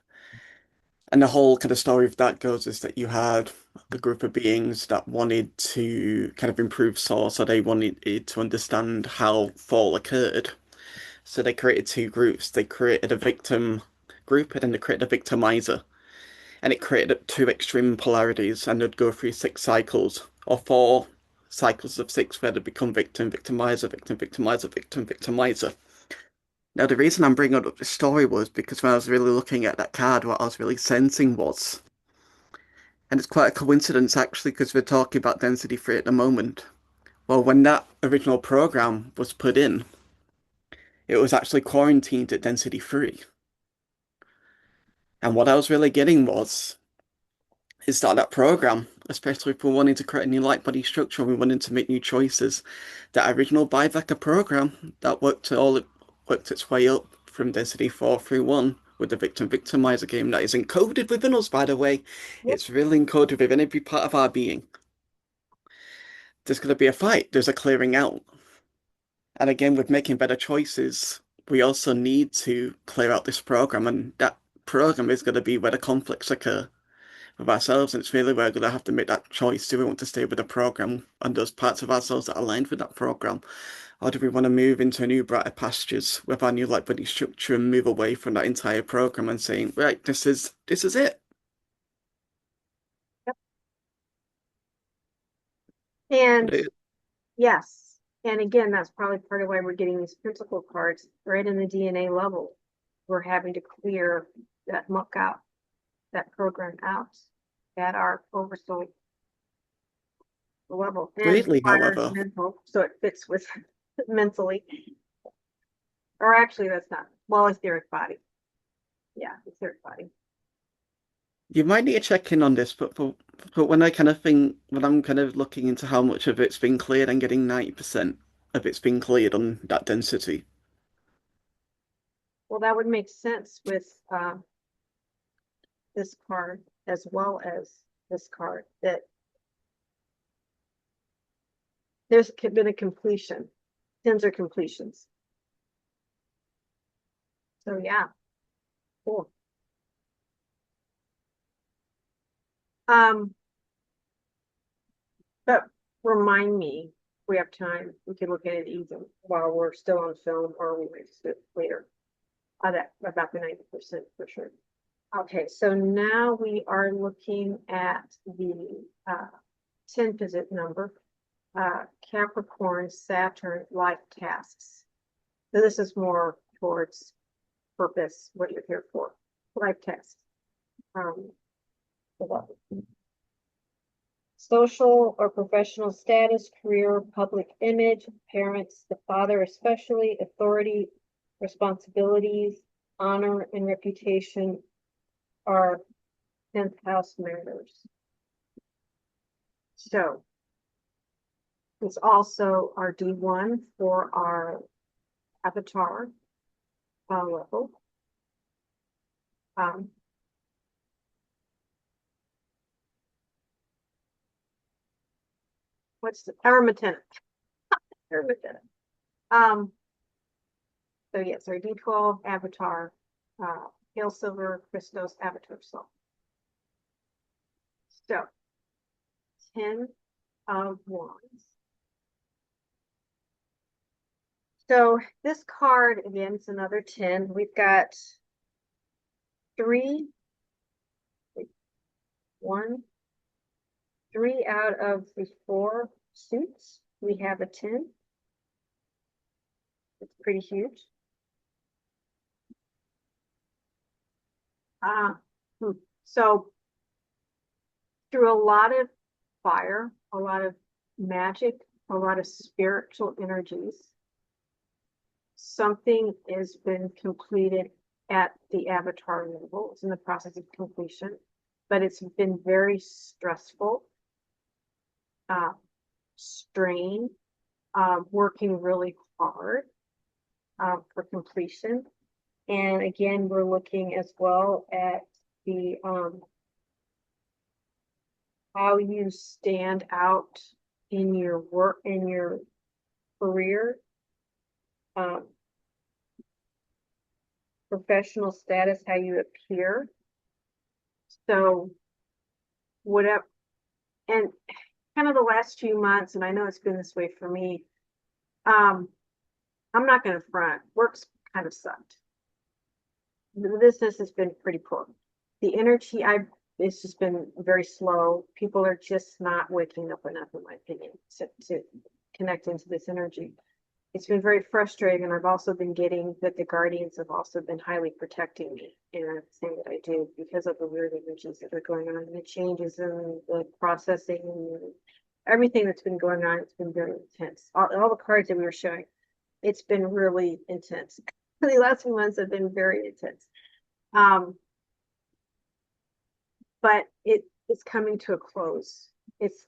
And the whole kind of story of that goes is that you had a group of beings that wanted to kind of improve Source, so they wanted to understand how fall occurred. So they created two groups. They created a victim group and then they created a victimizer. And it created two extreme polarities, and they'd go through 6 cycles or 4 cycles of 6 where they become victim, victimizer, victim, victimizer, victim, victimizer. Now, the reason I'm bringing up this story was because when I was really looking at that card, what I was really sensing was, and it's quite a coincidence actually, because we're talking about density 3 at the moment. Well, when that original program was put in, it was actually quarantined at density 3. And what I was really getting was, is that program, especially if we're wanting to create a new light body structure, we wanted to make new choices, that original Biveka program that worked its way up from density 4 through 1 with the victim victimizer game that is encoded within us, by the way. Yep. It's really encoded within every part of our being. There's going to be a fight, there's a clearing out. And again, with making better choices, we also need to clear out this program, and that program is going to be where the conflicts occur with ourselves, and it's really we're going to have to make that choice. Do we want to stay with the program and those parts of ourselves that are aligned with that program, or do we want to move into new brighter pastures with our new light body structure and move away from that entire program and saying, right, this is it. Yep. And But yes, and again, that's probably part of why we're getting these pentacle cards right in the DNA level. We're having to clear that muck out, that program out at our oversoul level, and weirdly, requires however, mental, so it fits with mentally. Or actually, that's not. Well, etheric body. Yeah, etheric body. you might need to check in on this, but But when I'm kind of looking into how much of it's been cleared, I'm getting 90% of it's been cleared on that density. Well, that would make sense with this card as well as this card, that there's been a completion. Tens are completions. So yeah, cool. Um, but remind me, if we have time, we can look at it even while we're still on film, or we might just do it later. That about the 90% for sure. Okay, so now we are looking at the 10 visit number, Capricorn, Saturn, life tasks. So this is more towards purpose, what you're here for, life tasks. Social or professional status, career, public image, parents, the father especially, authority, responsibilities, honor, and reputation are 10th house matters. So it's also our D1 for our avatar level. What's the Hermiton? Hermiton. So yes, our D12 avatar, Hail Silver, Christos, Avatar Soul. So 10 of Wands. So this card, again, it's another 10. We've got three out of the 4 suits. We have a 10. It's pretty huge. So through a lot of fire, a lot of magic, a lot of spiritual energies, something has been completed at the avatar level. It's in the process of completion, but it's been very stressful, strain, working really hard for completion. And again, we're looking as well at the how you stand out in your work, in your career, professional status, how you appear. So whatever, and kind of the last few months, and I know it's been this way for me, I'm not going to front. Work's kind of sucked. The business has been pretty poor. The energy, it's just been very slow. People are just not waking up enough, in my opinion, to connect into this energy. It's been very frustrating, and I've also been getting that the guardians have also been highly protecting me in everything that I do because of the weird energies that are going on, and the changes in the processing and everything that's been going on. It's been very intense. All the cards that we were showing, it's been really intense. The last few months have been very intense. But it's coming to a close. It's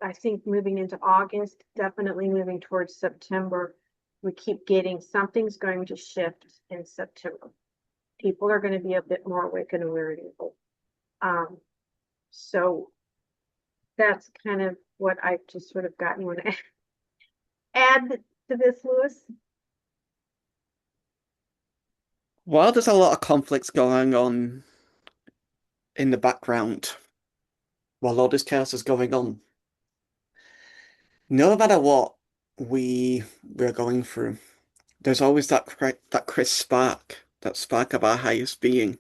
I think moving into August, definitely moving towards September. We keep getting something's going to shift in September. People are going to be a bit more awake and aware and able. So that's kind of what I've just sort of gotten. You want to add to this, Lewis? While there's a lot of conflicts going on in the background, while all this chaos is going on, no matter what we're going through, there's always that crisp spark, that spark of our highest being.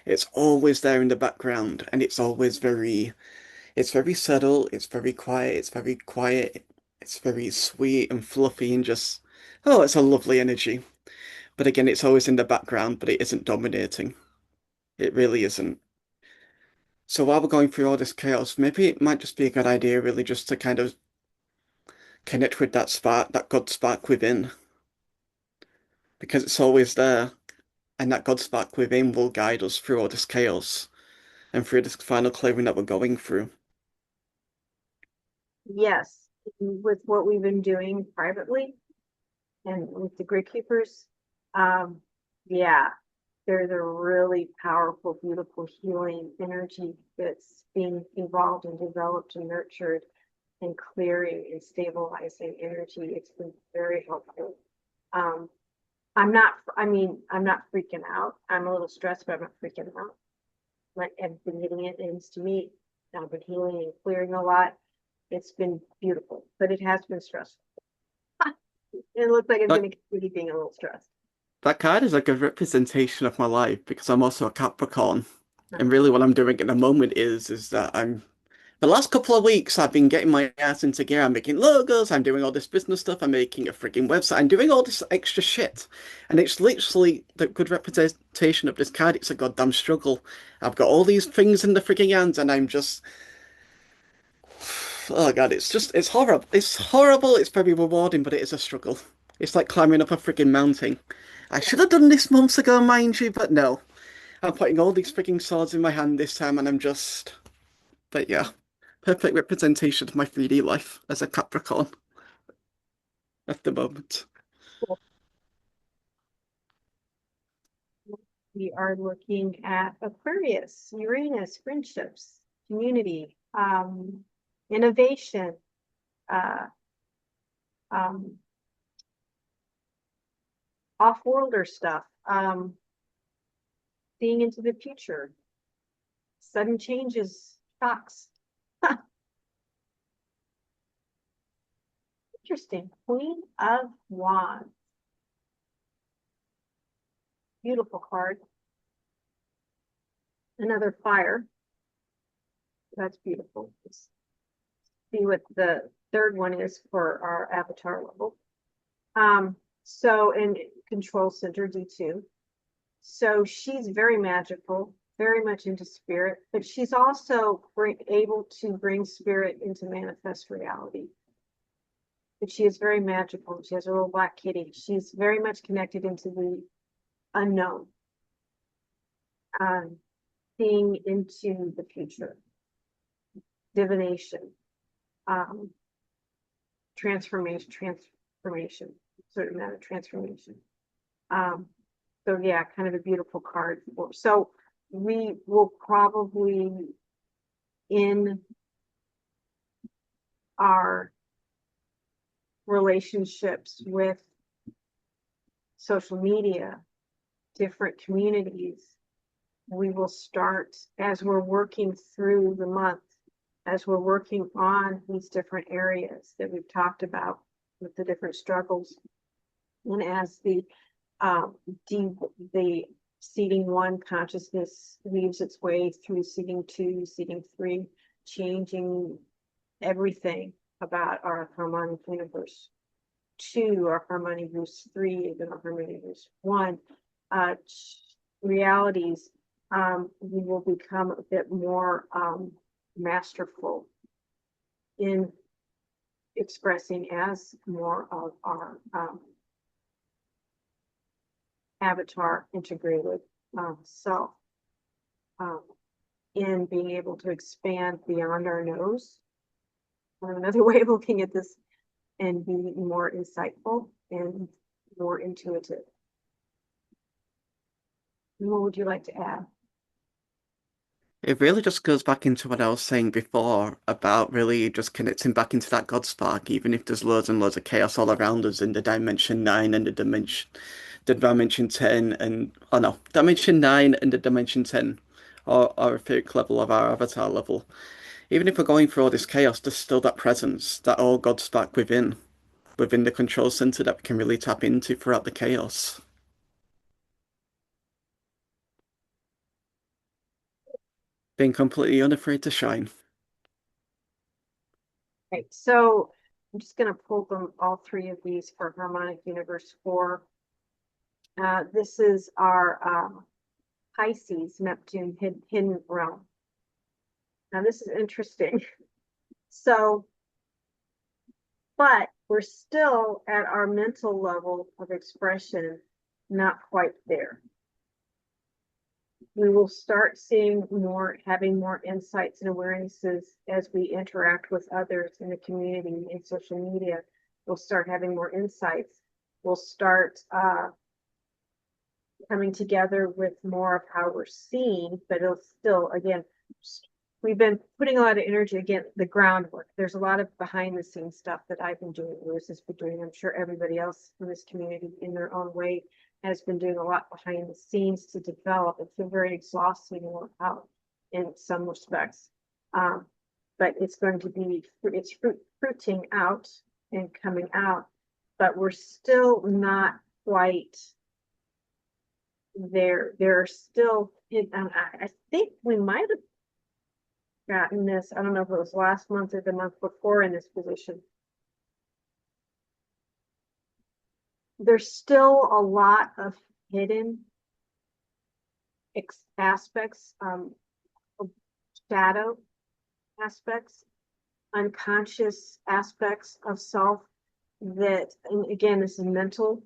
It's always there in the background, and it's very subtle, it's very quiet, it's very sweet and fluffy and just, oh, it's a lovely energy. But again, it's always in the background, but it isn't dominating. It really isn't. So while we're going through all this chaos, maybe it might just be a good idea, really, just to kind of connect with that spark, that God spark within, because it's always there, and that God spark within will guide us through all this chaos and through this final clearing that we're going through. Yes, with what we've been doing privately and with the Gridkeepers, yeah, there's a really powerful, beautiful healing energy that's being evolved and developed and nurtured and clearing and stabilizing energy. It's been very helpful. Um, I'm not freaking out. I'm a little stressed, but I'm not freaking out. Like I've been getting it into me. I've been healing and clearing a lot. It's been beautiful, but it has been stressful. It looks like it's That going to continue being a little stressed. that card is a good representation of my life because I'm also a Capricorn. And really what I'm doing at the moment is that I'm the last couple of weeks I've been getting my ass into gear. I'm making logos, I'm doing all this business stuff, I'm making a freaking website, I'm doing all this extra shit. And it's literally the good representation of this card. It's a goddamn struggle. I've got all these things in the freaking hands and I'm just oh god, it's horrible. It's horrible, it's very rewarding, but it is a struggle. It's like climbing up a freaking mountain. I should have done this months ago, mind you, but no. I'm putting all these freaking swords in my hand this time and I'm just but yeah. Perfect representation of my 3D life as a Capricorn at the moment. We are looking at Aquarius, Uranus, friendships, community, innovation, uh, um, off-worlder stuff, seeing into the future, sudden changes, shocks. Interesting. Queen of Wands. Beautiful card. Another fire. That's beautiful. Let's see what the third one is for our avatar level. So in control center D2. So she's very magical, very much into spirit, but she's also able to bring spirit into manifest reality. But she is very magical. She has a little black kitty. She's very much connected into the unknown, um, seeing into the future, divination, um, transformation, certain amount of transformation. Um, so yeah, kind of a beautiful card. So we will probably in our relationships with social media, different communities, we will start as we're working through the month, as we're working on these different areas that we've talked about with the different struggles, and as um, the seeding one consciousness weaves its way through seeding two, seeding three, changing everything about our harmonic universe. Two, our harmony verse three, then our harmony verse one, uh, realities, we will become a bit more masterful in expressing as more of our avatar integrated self, um, in being able to expand beyond our nose. Another way of looking at this, and be more insightful and more intuitive. What would you like to add? It really just goes back into what I was saying before about really just connecting back into that God spark, even if there's loads and loads of chaos all around us in the dimension nine and the dimension 10 and oh no, dimension 9 and the dimension 10 or our etheric level of our avatar level. Even if we're going through all this chaos, there's still that presence, that all God spark within the control center that we can really tap into throughout the chaos. Being completely unafraid to shine. Right, so I'm just going to pull them all three of these for harmonic universe 4. This is our Pisces, Neptune, hidden realm. Now this is interesting. So, but we're still at our mental level of expression, not quite there. we will start seeing more, having more insights and awarenesses as we interact with others in the community in social media. We'll start having more insights. We'll start coming together with more of how we're seen, but it'll still, again, we've been putting a lot of energy, again, the groundwork. There's a lot of behind the scenes stuff that I've been doing, Lewis has been doing. I'm sure everybody else in this community in their own way has been doing a lot behind the scenes to develop. It's been very exhausting to work out in some respects. But it's going to be, it's fruiting out and coming out, but we're still not quite there. There are still, I think we might have gotten this, I don't know if it was last month or the month before in this position. There's still a lot of hidden aspects, shadow aspects, unconscious aspects of self that, and again, this is mental,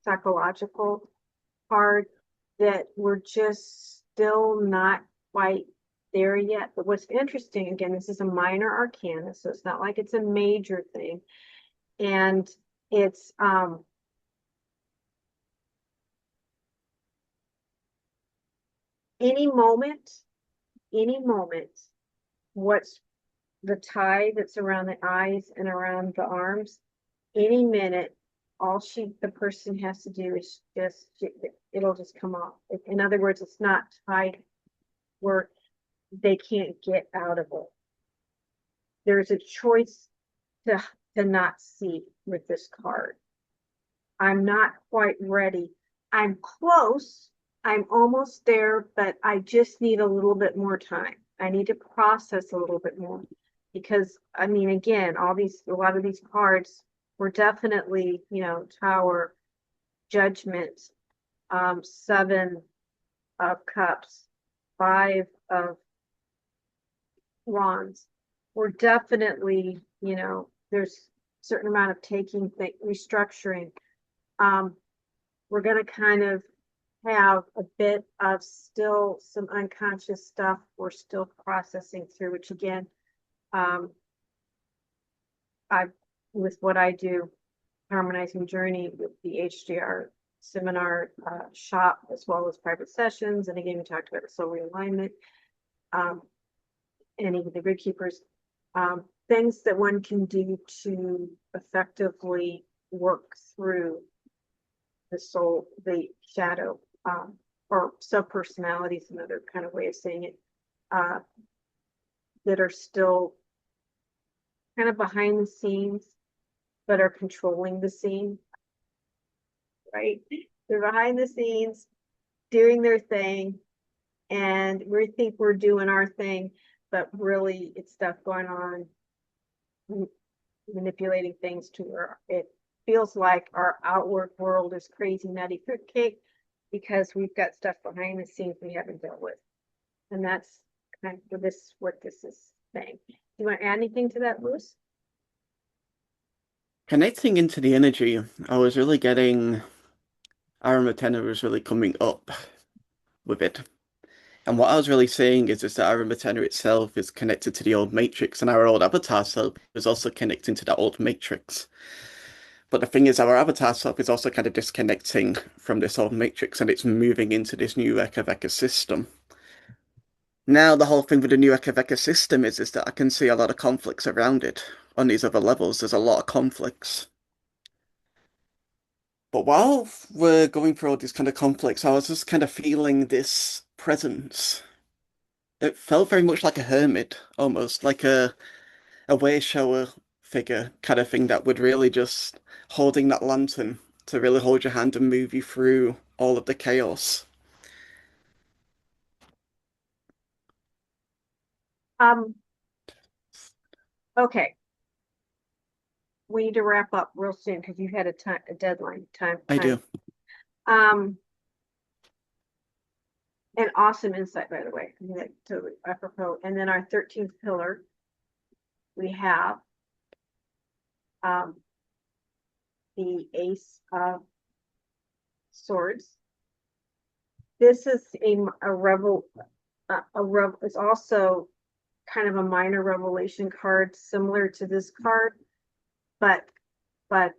psychological part that we're just still not quite there yet. But what's interesting, again, this is a minor arcana, so it's not like it's a major thing. And it's any moment, what's the tie that's around the eyes and around the arms, any minute, all the person has to do is just, it'll just come off. In other words, it's not tied where they can't get out of it. There's a choice to not see with this card. I'm not quite ready. I'm close. I'm almost there, but I just need a little bit more time. I need to process a little bit more because, I mean, again, a lot of these cards were definitely, Tower, Judgment, 7 of Cups, 5 of Wands. We're definitely, there's a certain amount of restructuring. We're going to kind of have a bit of still some unconscious stuff we're still processing through, which again, with what I do, Harmonizing Journey with the HJR seminar shop, as well as private sessions. And again, we talked about the soul realignment, and even the Gridkeepers, things that one can do to effectively work through the soul, the shadow, or sub-personalities, another kind of way of saying it, that are still kind of behind the scenes, but are controlling the scene, right? They're behind the scenes, doing their thing, and we think we're doing our thing, but really it's stuff going on, manipulating things to where it feels like our outward world is crazy nutty fruitcake because we've got stuff behind the scenes we haven't dealt with. And that's kind of what this is saying. Do you want to add anything to that, Lewis? Connecting into the energy, I was really getting Aramatena was really coming up with it. And what I was really saying is that Aramatena itself is connected to the old matrix, and our old avatar self is also connecting to that old matrix. But the thing is, our avatar self is also kind of disconnecting from this old matrix, and it's moving into this new Eka system. Now, the whole thing with the new Eka system is that I can see a lot of conflicts around it. On these other levels, there's a lot of conflicts. But while we're going through all these kind of conflicts, I was just kind of feeling this presence. It felt very much like a hermit, almost like a way shower figure kind of thing that would really just holding that lantern to really hold your hand and move you through all of the chaos. Um, okay. We need to wrap up real soon because you had a deadline time. I do. Um, an awesome insight, by the way. I mean, that totally apropos. And then our 13th pillar, we have the Ace of Swords. This is it's also kind of a minor revelation card, similar to this card, but but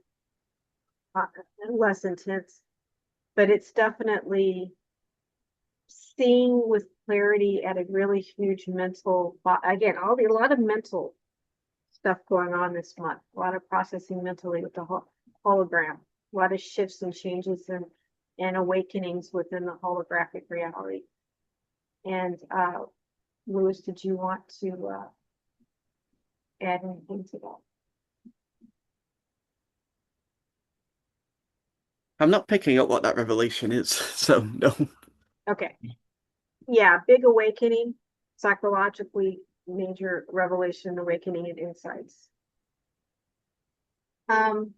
uh, less intense. But it's definitely seeing with clarity at a really huge mental, again, a lot of mental stuff going on this month, a lot of processing mentally with the hologram, a lot of shifts and changes and awakenings within the holographic reality. And Louis, did you want to add anything to that? I'm not picking up what that revelation is, so no. Okay. Yeah, big awakening, psychologically major revelation, awakening, and insights. Again,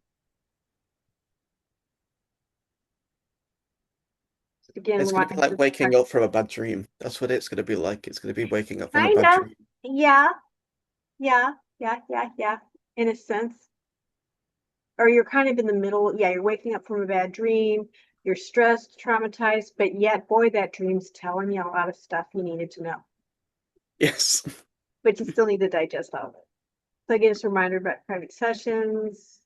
It's going to be like waking up from a bad dream. That's what it's going to be like. It's going to be waking up from a kind bad of, dream. yeah, yeah, in a sense. Or you're kind of in the middle. Yeah, you're waking up from a bad dream. You're stressed, traumatized, but yet, boy, that dream's telling you a lot of stuff you needed to know. Yes. But you still need to digest all of it. So again, it's a reminder about private sessions,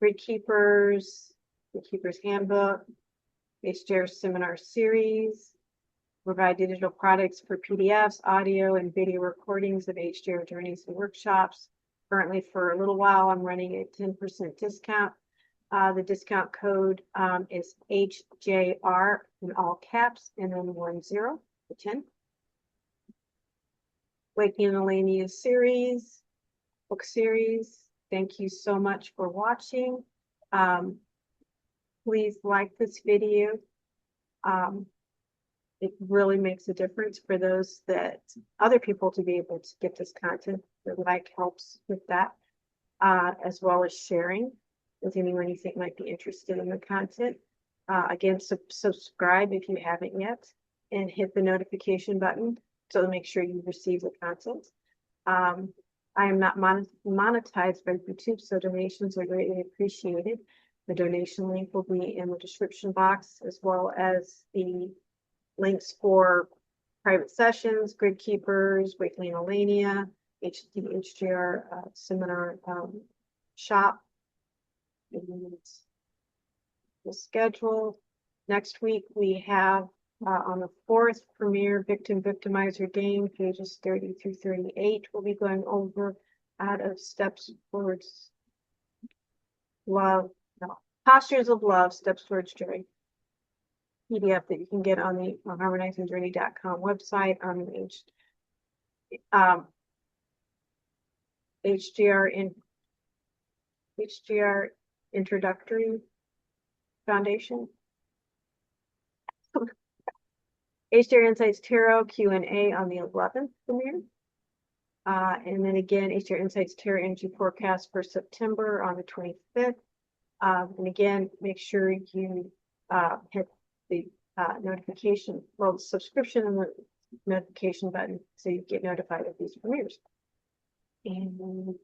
Gridkeepers, Gridkeepers Handbook, HJR Seminar Series, provide digital products for PDFs, audio, and video recordings of HJR journeys and workshops. Currently, for a little while, I'm running a 10% discount. The discount code is HJR in all caps and then 10 for 10. Waking in Alania series, book series. Thank you so much for watching. Please like this video. It really makes a difference for those other people to be able to get this content. The like helps with that, as well as sharing with anyone you think might be interested in the content. Again, subscribe if you haven't yet, and hit the notification button to make sure you receive the content. I am not monetized by YouTube, so donations are greatly appreciated. The donation link will be in the description box, as well as the links for private sessions, Gridkeepers, Wakely and Alania, HJR seminar shop. And the schedule. Next week we have on the 4th premiere Victim Victimizer Game, pages 30 through 38. We'll be going over out of Steps Towards Love, no, Postures of Love, Steps Towards Joy. PDF that you can get on the harmonizingjourney.com website on the HJR Introductory Foundation. HJR Insights Tarot Q&A on the 11th premiere. And then again, HJR Insights Tarot Energy Forecast for September on the 25th. And again, make sure you hit the notification, well, subscription and the notification button so you get notified of these premieres. And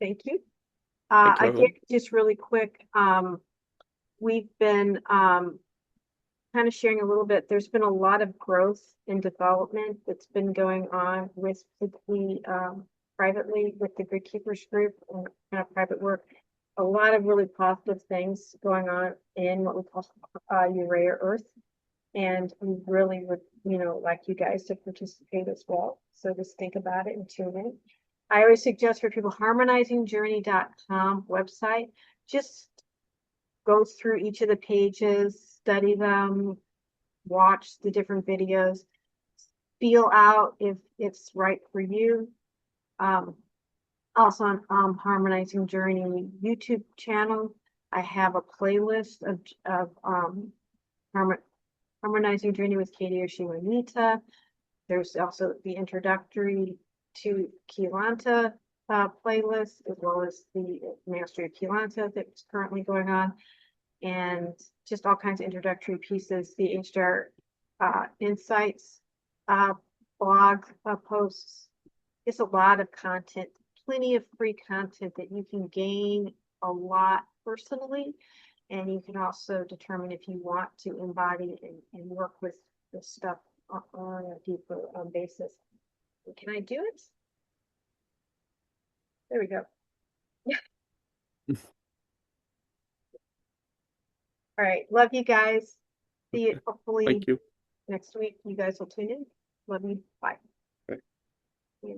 thank you. Again, just really quick, we've been kind of sharing a little bit. There's been a lot of growth and development that's been going on with the privately with the Gridkeepers group and kind of private work. A lot of really positive things going on in what we call Urea Earth. And we really would, like you guys to participate as well. So just think about it and tune in. I always suggest for people, harmonizingjourney.com website, just go through each of the pages, study them, watch the different videos, feel out if it's right for you. Also on Harmonizing Journey YouTube channel, I have a playlist of Harmonizing Journey with Katie Oshiwanita. There's also the introductory to Kilanta playlist, as well as the Mastery of Kilanta that's currently going on, and just all kinds of introductory pieces. The HJR Insights blog posts. It's a lot of content, plenty of free content that you can gain a lot personally And you can also determine if you want to embody and work with this stuff on a deeper basis. Can I do it? There we go. All right. Love you guys. See you hopefully Thank you. next week. You guys will tune in. Love you. Bye. Right. Yeah.